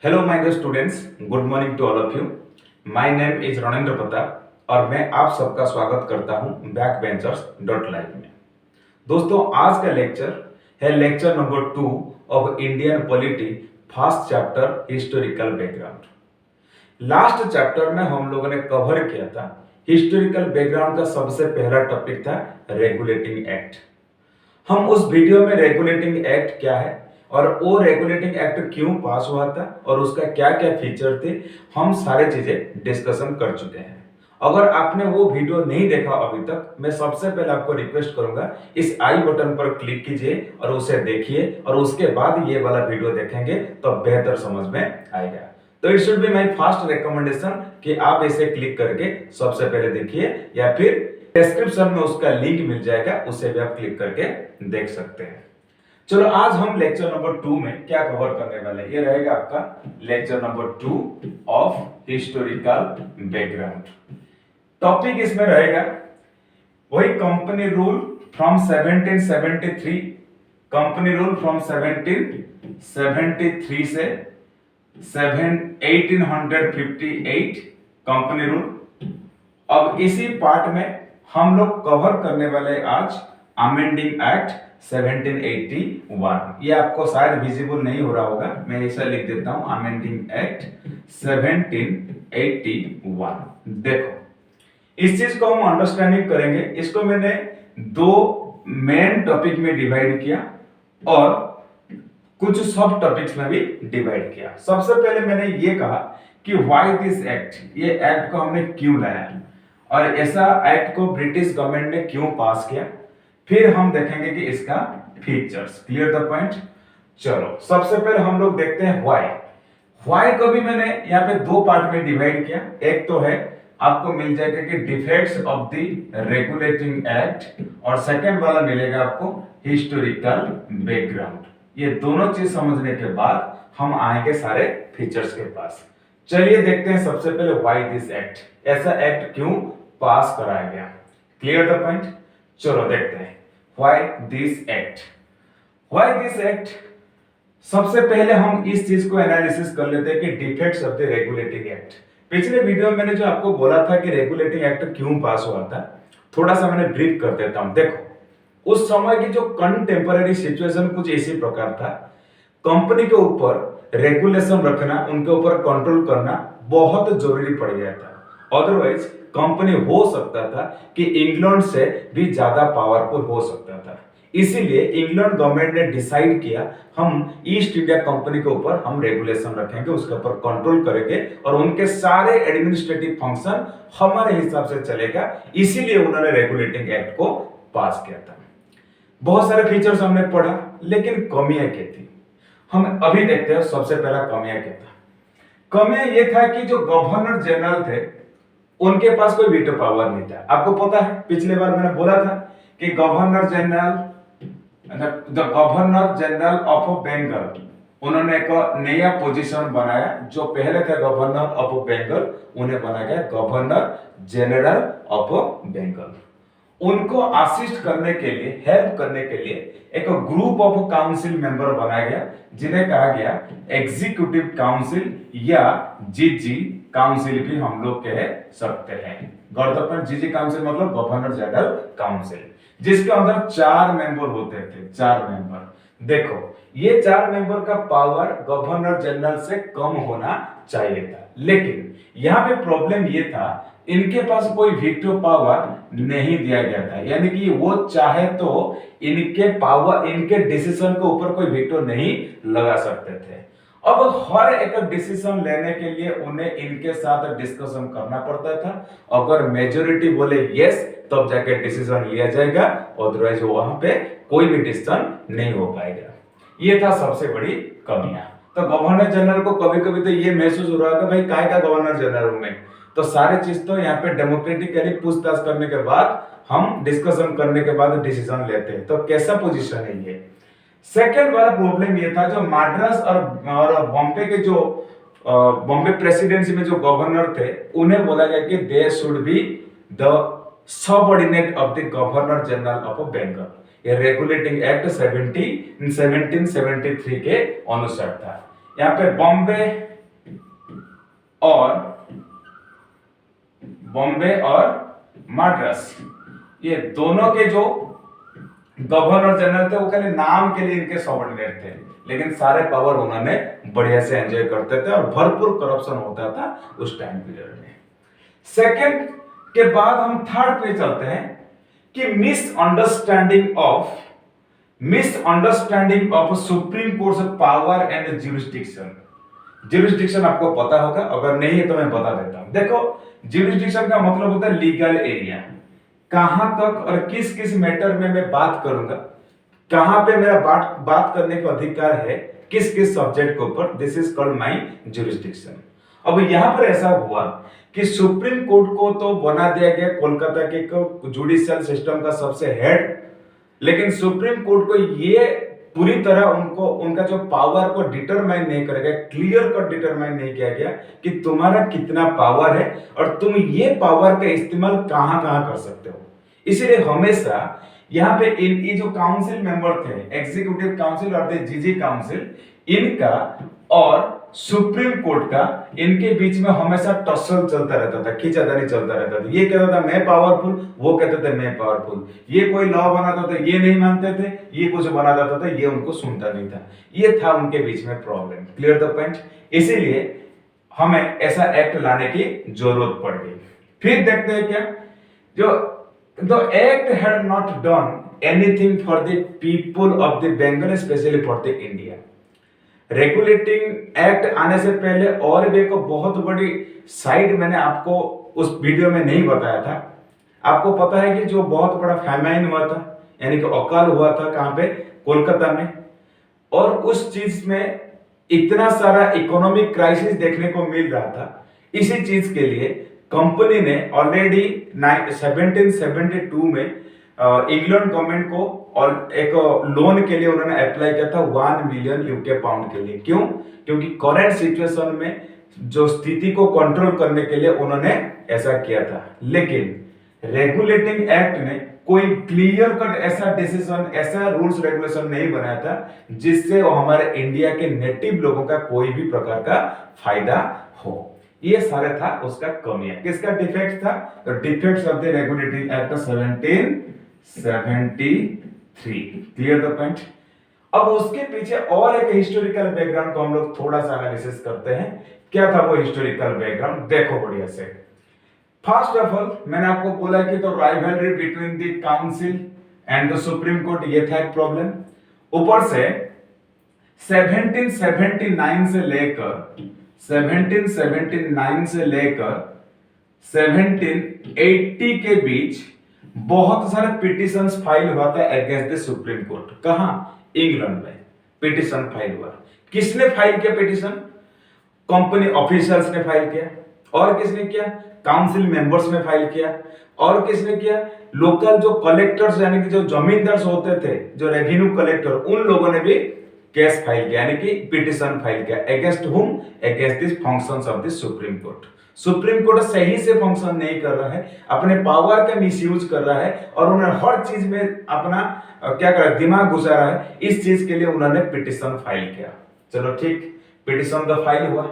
Hello my dear students, good morning to all of you. My name is Ranendra Pratap और मैं आप सबका स्वागत करता हूं बैक बेंचर्स डॉट लाइव में। दोस्तों, आज का लेक्चर है lecture number 2 of Indian polity, first chapter historical background. Last chapter में हम लोगों ने कवर किया था हिस्टोरिकल बैकग्राउंड का सबसे पहला टॉपिक था रेगुलेटिंग एक्ट। हम उस वीडियो में रेगुलेटिंग एक्ट क्या है और वो रेगुलेटिंग एक्ट क्यों पास हुआ था और उसका क्या क्या फीचर थे, हम सारे चीजें डिस्कशन कर चुके हैं। अगर आपने वो वीडियो नहीं देखा अभी तक, मैं सबसे पहले आपको रिक्वेस्ट करूंगा इस आई बटन पर क्लिक कीजिए और उसे देखिए और उसके बाद ये वाला वीडियो देखेंगे तो बेहतर समझ में आएगा। तो it should be my first recommendation कि आप इसे क्लिक करके सबसे पहले देखिए या फिर डिस्क्रिप्शन में उसका लिंक मिल जाएगा, उसे भी आप क्लिक करके देख सकते हैं। चलो, आज हम लेक्चर नंबर 2 में क्या कवर करने वाले हैं, ये रहेगा आपका lecture number 2 of historical background. Topic इसमें रहेगा वही company rule from 1773, company rule from 1773 से 1858 कंपनी रूल। अब इसी पार्ट में हम लोग कवर करने वाले आज अमेंडिंग एक्ट 1781। ये आपको शायद विजिबल नहीं हो रहा होगा, मैं ऐसा लिख देता हूं अमेंडिंग एक्ट 1781। देखो, इस चीज को हम अंडरस्टैंडिंग करेंगे। इसको मैंने दो मेन टॉपिक में डिवाइड किया और कुछ सब टॉपिक्स में भी डिवाइड किया। सबसे पहले मैंने ये कहा कि व्हाई दिस एक्ट, ये एक्ट को हमने क्यों लाया और ऐसा एक्ट को ब्रिटिश गवर्नमेंट ने क्यों पास किया। फिर हम देखेंगे कि इसका फीचर्स। Clear the point. चलो, सबसे पहले हम लोग देखते हैं व्हाई। व्हाई को भी मैंने यहाँ पे दो पार्ट में डिवाइड किया। एक तो है आपको मिल जाएगा कि defects of the regulating act और सेकंड वाला मिलेगा आपको हिस्टोरिकल बैकग्राउंड। ये दोनों चीज समझने के बाद हम आएंगे सारे फीचर्स के पास। चलिए देखते हैं सबसे पहले व्हाई दिस एक्ट, ऐसा एक्ट क्यों पास कराया गया। Clear the point. चलो देखते हैं why this act. Why this act, सबसे पहले हम इस चीज को एनालिसिस कर लेते हैं कि defects of the regulating act. पिछले वीडियो में मैंने जो आपको बोला था कि रेगुलेटिंग एक्ट क्यों पास हुआ था, थोड़ा सा मैंने ब्रीफ कर देता हूं। देखो, उस समय की जो कंटेम्पररी सिचुएशन कुछ इसी प्रकार था। कंपनी के ऊपर रेगुलेशन रखना, उनके ऊपर कंट्रोल करना बहुत जरूरी पड़ गया था। अदरवाइज कंपनी हो सकता था कि इंग्लैंड से भी ज्यादा पावरफुल हो सकता था। इसीलिए इंग्लैंड गवर्नमेंट ने डिसाइड किया हम ईस्ट इंडिया कंपनी के ऊपर हम रेगुलेशन रखेंगे, उसके ऊपर कंट्रोल करेंगे और उनके सारे एडमिनिस्ट्रेटिव फंक्शन हमारे हिसाब से चलेगा। इसीलिए उन्होंने रेगुलेटिंग एक्ट को पास किया था। बहुत सारे फीचर्स हमने पढ़ा, लेकिन कमियां क्या थी हम अभी देखते हैं। सबसे पहला कमियां क्या था? कमियां ये था कि जो गवर्नर जनरल थे उनके पास कोई वीटो पावर नहीं था। आपको पता है, पिछले बार मैंने बोला था कि गवर्नर जनरल ऑफ बंगाल, उन्होंने एक नया पोजीशन बनाया। जो पहले थे गवर्नर ऑफ बंगाल, उन्हें बनाया गया गवर्नर जनरल ऑफ बंगाल। उनको असिस्ट करने के लिए, हेल्प करने के लिए एक ग्रुप ऑफ काउंसिल मेंबर बनाया गया, जिन्हें कहा गया एग्जीक्यूटिव काउंसिल या जीजी काउंसिल भी हम लोग कह सकते हैं। गवर्नमेंट जीजी काउंसिल मतलब गवर्नर जनरल काउंसिल, जिसके अंदर 4 मेंबर होते थे। 4 मेंबर। देखो, ये 4 मेंबर का पावर गवर्नर जनरल से कम होना चाहिए था, लेकिन यहाँ पे प्रॉब्लम ये था इनके पास कोई वीटो पावर नहीं दिया गया था। यानी कि वो चाहे तो इनके पावर, इनके डिसीजन के ऊपर कोई वीटो नहीं लगा सकते थे। अब हर एक डिसीजन लेने के लिए उन्हें इनके साथ डिस्कशन करना पड़ता था। अगर मेजॉरिटी बोले यस, तब जाके डिसीजन लिया जाएगा, अदरवाइज वहां पे कोई भी डिसीजन नहीं हो पाएगा। ये था सबसे बड़ी कमियां। तो गवर्नर जनरल को कभी कभी तो ये महसूस हो रहा है कि भाई काय का गवर्नर जनरल हूं मैं, तो सारे चीज तो यहाँ पे डेमोक्रेटिकली पूछताछ करने के बाद, हम डिस्कशन करने के बाद डिसीजन लेते हैं। तो कैसा पोजीशन है ये। सेकेंड वाला प्रॉब्लम ये था, जो मद्रास और बॉम्बे के जो बॉम्बे प्रेसिडेंसी में जो गवर्नर थे, उन्हें बोला गया कि they should be the subordinate of the governor general of Bengal. ये रेगुलेटिंग एक्ट 1773 के अनुसार था। यहाँ पे बॉम्बे और बॉम्बे और मद्रास, ये दोनों के जो गवर्नर जनरल थे वो खाली नाम के लिए इनके सबऑर्डिनेट थे, लेकिन सारे पावर उन्होंने बढ़िया से एंजॉय करते थे और भरपूर करप्शन होता था उस टाइम पीरियड में। सेकंड के बाद हम थर्ड पे चलते हैं कि misunderstanding of supreme court power and jurisdiction. Jurisdiction आपको पता होगा, अगर नहीं है तो मैं बता देता हूं। देखो, ज्यूरिसडिक्शन का मतलब होता है लीगल एरिया, कहां तक और किस किस मैटर में मैं बात करूंगा, कहां पे मेरा बात करने का अधिकार है, किस किस सब्जेक्ट के ऊपर, this is called my jurisdiction. अब यहां पर ऐसा हुआ कि सुप्रीम कोर्ट को तो बना दिया गया कोलकाता के जुडिशियल सिस्टम का सबसे हेड, लेकिन सुप्रीम कोर्ट को ये पूरी तरह उनका जो पावर को डिटरमाइन नहीं करेगा, क्लियर कट डिटरमाइन नहीं किया गया कि तुम्हारा कितना पावर है और तुम ये पावर का इस्तेमाल कहां कहां कर सकते हो। इसलिए हमेशा यहाँ पे ये जो काउंसिल मेंबर थे, एग्जीक्यूटिव काउंसिल और जीजी काउंसिल, इनका और सुप्रीम कोर्ट का, इनके बीच में हमेशा टसल चलता रहता था, खींचातानी चलता रहता था। ये कहता था मैं पावरफुल, वो कहते थे मैं पावरफुल। ये कोई लॉ बनाता था, ये नहीं मानते थे, ये कुछ बना देता था, ये उनको सुनता नहीं था। ये था उनके बीच में प्रॉब्लम। Clear the point. इसीलिए हमें ऐसा एक्ट लाने की जरूरत पड़ गई। फिर देखते हैं क्या, जो the act had not done anything for the people of the Bengal, especially for the India। Regulating act आने से पहले और भी एक बहुत बड़ी साइड मैंने आपको उस वीडियो में नहीं बताया था। आपको पता है कि जो बहुत बड़ा फैमाइन हुआ था, यानी कि अकाल हुआ था, कहां पे, कोलकाता में, और उस चीज में इतना सारा इकोनॉमिक क्राइसिस देखने को मिल रहा था। इसी चीज के लिए कंपनी ने ऑलरेडी 1772 में इंग्लैंड गवर्नमेंट को और एक लोन के लिए उन्होंने अप्लाई किया था 1 मिलियन यूके पाउंड के लिए। क्यों? क्योंकि करंट सिचुएशन में जो स्थिति को कंट्रोल करने के लिए उन्होंने ऐसा किया था। लेकिन रेगुलेटिंग एक्ट ने कोई क्लियर कट ऐसा डिसीजन, ऐसा रूल्स रेगुलेशन नहीं बनाया था जिससे हमारे इंडिया के नेटिव लोगों का कोई भी प्रकार का फायदा हो। ये सारा था उसका कमियां। किसका डिफेक्ट था? तो defects of the regulating act 1773। Clear the point. अब उसके पीछे और एक हिस्टोरिकल बैकग्राउंड को हम लोग थोड़ा सा एनालिसिस करते हैं। क्या था वो हिस्टोरिकल बैकग्राउंड, देखो बढ़िया से। फर्स्ट ऑफ ऑल मैंने आपको बोला कि तो rivalry between the council and the supreme court, ये था एक प्रॉब्लम। ऊपर से 1779 से लेकर 1780 के बीच बहुत सारे पिटीशंस फाइल हुआ था अगेंस्ट द सुप्रीम कोर्ट। कहां? इंग्लैंड में पिटीशन फाइल हुआ। किसने फाइल किया पिटीशन? कंपनी ऑफिशियल्स ने फाइल किया। और किसने किया? काउंसिल मेंबर्स ने फाइल किया। और किसने किया? लोकल जो कलेक्टर्स, यानी कि जो जमींदार होते थे, जो रेवेन्यू कलेक्टर, उन लोगों ने भी केस फाइल किया, यानी कि पिटीशन फाइल किया। अगेंस्ट हुम? Against this functions of the supreme court. Supreme court सही से फंक्शन नहीं कर रहा है, अपने पावर का मिसयूज कर रहा है और उन्हें हर चीज में अपना क्या कर रहा है, दिमाग घुसा रहा है। इस चीज के लिए उन्होंने पिटीशन फाइल किया। चलो ठीक, पिटीशन तो फाइल हुआ।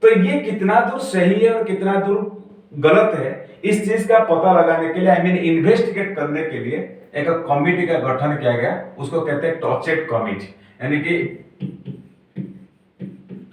तो ये कितना दूर सही है और कितना दूर गलत है, इस चीज का पता लगाने के लिए, आई मीन इन्वेस्टिगेट करने के लिए एक कमिटी का गठन किया गया। उसको कहते हैं टॉचेट कमिटी, यानी कि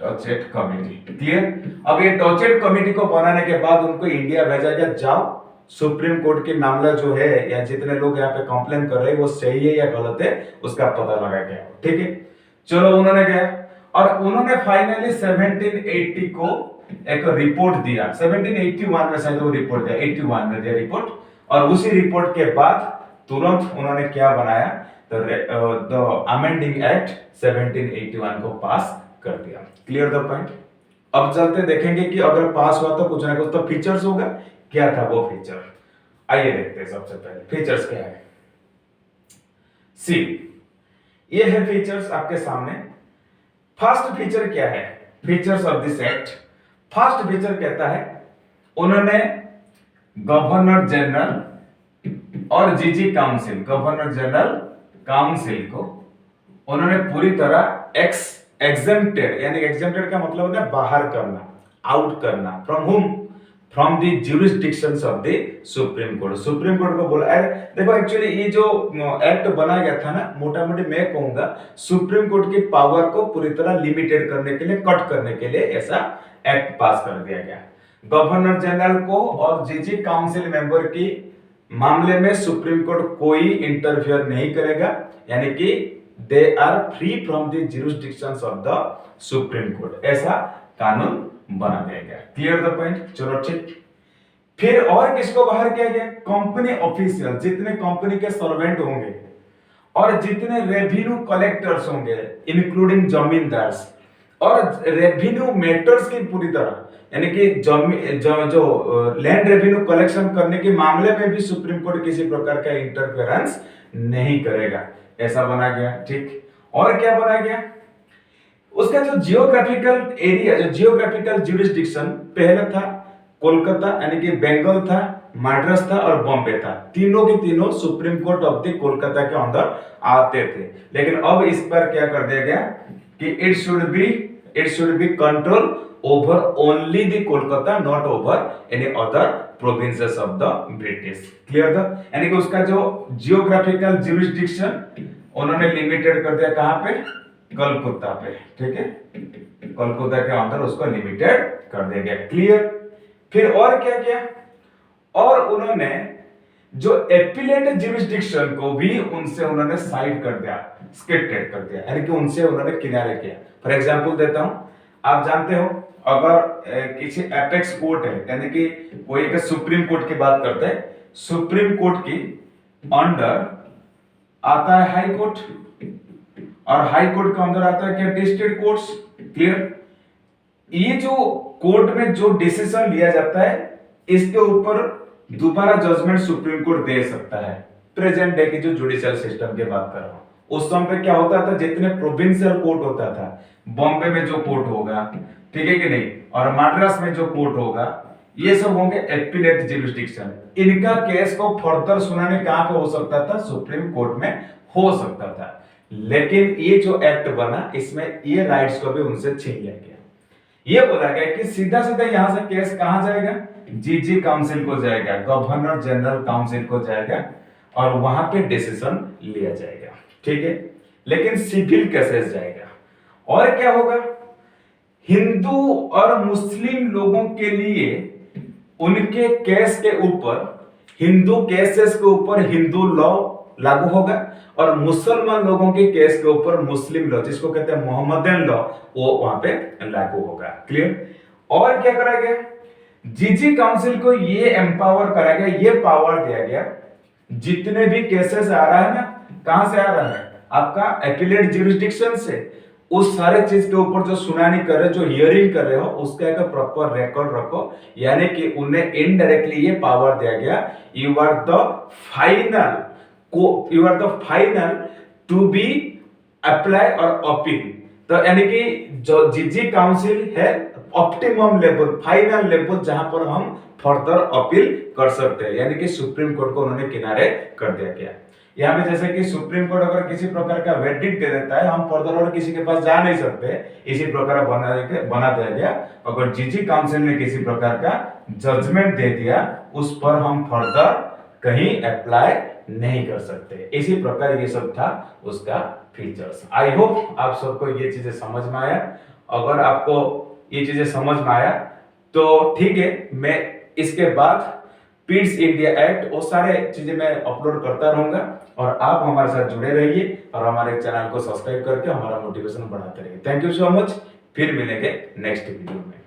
टॉचेट कमिटी। क्लियर? अब ये टॉचेट कमिटी को बनाने के बाद उनको इंडिया भेजा गया, जाओ सुप्रीम कोर्ट के मामला जो है या जितने लोग यहाँ पे कंप्लेन कर रहे हैं वो सही है या गलत है, उसका पता लगा गया। ठीक है, चलो उन्होंने गया और उन्होंने फाइनली 1780 को एक रिपोर्ट दिया। 1781 में शायद वो रिपोर्ट दिया, 81 में दिया रिपोर्ट। और उसी रिपोर्ट के बाद तुरंत उन्होंने क्या बनाया, द अमेंडिंग एक्ट 1781 को पास कर दिया। Clear the point. अब चलते देखेंगे कि अगर पास हुआ तो कुछ ना कुछ तो फीचर्स होगा। क्या था वो फीचर, आइए देखते हैं। सबसे पहले फीचर्स क्या है। सी, ये है फीचर्स आपके सामने। फर्स्ट फीचर क्या है? Features of this act. First feature कहता है उन्होंने गवर्नर जनरल और जीजी काउंसिल, गवर्नर जनरल काउंसिल को उन्होंने पूरी तरह एग्जेम्प्टेड, यानी एग्जेम्प्टेड का मतलब होता है बाहर करना, आउट करना। From whom? From the jurisdictions of the supreme court. Supreme court को बोला, अरे देखो एक्चुअली ये जो एक्ट बनाया गया था ना, मोटा मोटी मैं कहूंगा सुप्रीम कोर्ट की पावर को पूरी तरह लिमिटेड करने के लिए, कट करने के लिए ऐसा एक्ट पास कर दिया गया। गवर्नर जनरल को और जीजी काउंसिल मेंबर की मामले में सुप्रीम कोर्ट कोई इंटरफियर नहीं करेगा, यानी कि they are free from the jurisdictions of the supreme court, ऐसा कानून बना दिया गया। Clear the point? चलो ठीक। फिर और किसको बाहर किया गया? कंपनी ऑफिशियल, जितने कंपनी के सर्वेंट होंगे और जितने रेवेन्यू कलेक्टर्स होंगे इंक्लूडिंग जमींदार्स, और रेवेन्यू मैटर्स की पूरी तरह, यानी कि जो लैंड रेवेन्यू कलेक्शन करने के मामले में भी सुप्रीम कोर्ट किसी प्रकार का इंटरफेरेंस नहीं करेगा, ऐसा बना गया। ठीक। और क्या बना गया? उसका जो जियोग्राफिकल एरिया, जो जियोग्राफिकल ज्यूरिसडिक्शन पहले था कोलकाता, यानी कि बंगाल था, मद्रास था और बॉम्बे था, तीनों के तीनों supreme court of the Kolkata के अंदर आते थे। लेकिन अब इस पर क्या कर दिया गया कि it should be control over only the Kolkata, not over any other provinces of the British. Clear था? यानी कि उसका जो जियोग्राफिकल ज्यूरिसडिक्शन उन्होंने लिमिटेड कर दिया कहां पे? कलकत्ता पे। ठीक है, कलकत्ता के अंदर उसको लिमिटेड कर दिया गया। क्लियर? फिर और क्या किया? और उन्होंने जो एपिलेट ज्यूरिसडिक्शन को भी उनसे उन्होंने साइड कर दिया, स्किप्टेड कर दिया, यानी कि उनसे उन्होंने किनारे किया। फॉर एग्जांपल देता हूं, आप जानते हो अगर किसी एपेक्स कोर्ट है, यानी कि कोई एक सुप्रीम कोर्ट की बात करते हैं, सुप्रीम कोर्ट की अंडर आता है हाई कोर्ट, और हाई कोर्ट के अंदर आता है क्या? District courts. क्लियर? ये जो कोर्ट में जो डिसीजन लिया जाता है इसके ऊपर दोबारा जजमेंट सुप्रीम कोर्ट दे सकता है। प्रेजेंट डे की जो जुडिशियल सिस्टम की बात कर रहा हूं, उस समय पे क्या होता था, जितने प्रोविंशियल कोर्ट होता था, बॉम्बे में जो कोर्ट होगा, ठीक है कि नहीं, और मद्रास में जो कोर्ट होगा, ये सब होंगे एपिलेट ज्यूरिसडिक्शन। इनका केस को फर्दर सुनाने कहां पे हो सकता था? सुप्रीम कोर्ट में हो सकता था। लेकिन ये जो एक्ट बना, इसमें ये राइट्स को भी उनसे छीन लिया गया। ये बोला गया कि सीधा सीधा यहां से केस कहां जाएगा? जीजी काउंसिल को जाएगा, गवर्नर जनरल काउंसिल को जाएगा, और वहां पे डिसीजन लिया जाएगा। ठीक है? लेकिन सिविल केसेस जाएगा। और क्या होगा? हिंदू और मुस्लिम लोगों के लिए उनके केस के ऊपर, हिंदू केसेस के ऊपर हिंदू लॉ लागू होगा, और मुसलमान लोगों के केस के ऊपर मुस्लिम लॉ, जिसको कहते हैं मोहम्मदन लॉ, वो वहां पे लागू होगा। क्लियर? और क्या करा गया? जीजी काउंसिल को ये एम्पावर करा गया, ये पावर दिया गया, जितने भी केसेस आ रहा है ना, कहां से आ रहा है? आपका एपिलेट ज्यूरिसडिक्शन से। उस सारे चीज के ऊपर जो सुनानी कर रहे हो, जो हियरिंग कर रहे हो, उसका एक प्रॉपर रिकॉर्ड रखो, यानी कि उन्हें इनडायरेक्टली ये पावर दिया गया, you are the final to be apply और अपील। तो यानी कि जो जीजी काउंसिल है ऑप्टिमम लेवल, फाइनल लेवल, जहां पर हम फर्दर अपील कर सकते हैं, यानी कि सुप्रीम कोर्ट को उन्होंने किनारे कर दिया गया। यहाँ पे जैसे कि सुप्रीम कोर्ट अगर किसी प्रकार का वेर्डिक्ट दे देता है, हम फर्दर और किसी के पास जा नहीं सकते, इसी प्रकार बना दिया गया। अगर जीजी काउंसिल ने किसी प्रकार का जजमेंट दे दिया, उस पर हम फर्दर कहीं अप्लाई नहीं कर सकते। इसी प्रकार ये सब था उसका फीचर्स। आई होप आप सबको ये चीजें समझ में आया। अगर आपको ये चीजें समझ में आया तो ठीक है, मैं इसके बाद पीड्स इंडिया एक्ट वो सारे चीजें मैं अपलोड करता रहूंगा, और आप हमारे साथ जुड़े रहिए और हमारे चैनल को सब्सक्राइब करके हमारा मोटिवेशन बढ़ाते रहिए। Thank you so much. फिर मिलेंगे नेक्स्ट वीडियो में।